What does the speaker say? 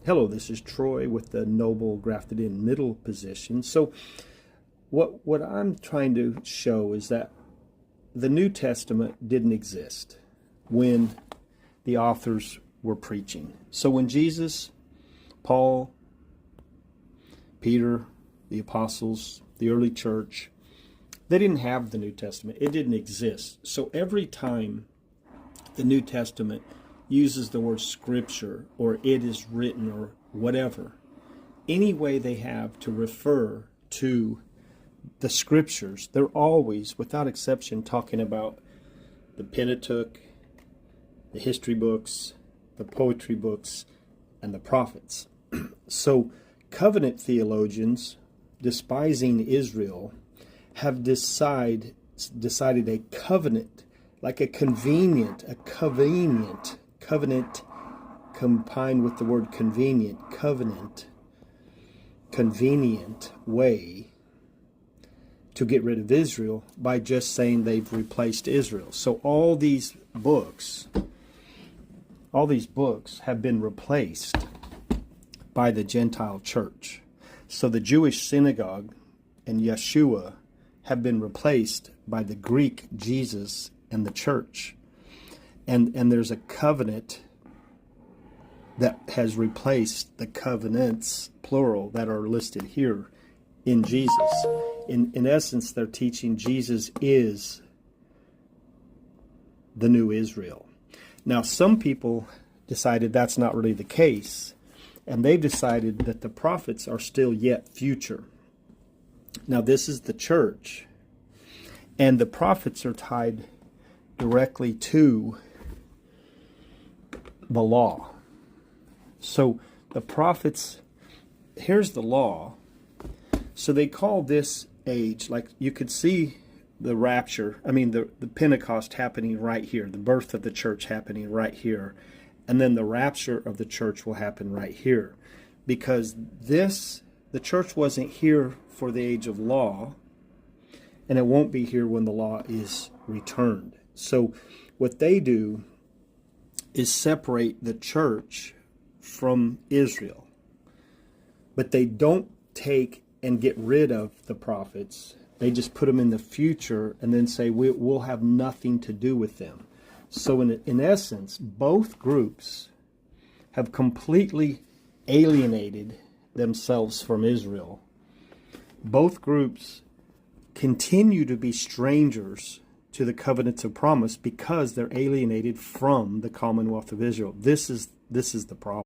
Hello, this is Troy with the Noble Grafted In Middle position. So what I'm trying to show is that the New Testament didn't exist when the authors were preaching. So when Jesus, Paul, Peter, the apostles, the early church, they didn't have the New Testament. It didn't exist. So every time the New Testament uses the word scripture or it is written or whatever, any way they have to refer to the scriptures, they're always, without exception, talking about the Pentateuch, the history books, the poetry books, and the prophets. So covenant theologians, despising Israel, have decided a covenant, like a convenient covenant combined with the word convenient way to get rid of Israel by just saying they've replaced Israel. So all these books have been replaced by the Gentile church. So the Jewish synagogue and Yeshua have been replaced by the Greek Jesus and the church. And there's a covenant that has replaced the covenants, plural, that are listed here in Jesus. In essence, they're teaching Jesus is the new Israel. Now, some people decided that's not really the case, and they've decided that the prophets are still yet future. Now, this is the church, and the prophets are tied directly to the law. So the prophets, here's the law. So they call this age, like you could see the rapture, the Pentecost happening right here, the birth of the church happening right here, and then the rapture of the church will happen right here. Because the church wasn't here for the age of law, and it won't be here when the law is returned. So what they do is separate the church from Israel. But they don't take and get rid of the prophets. They just put them in the future and then say we'll have nothing to do with them. So in essence, both groups have completely alienated themselves from Israel. Both groups continue to be strangers to the covenants of promise because they're alienated from the commonwealth of Israel. This is the problem.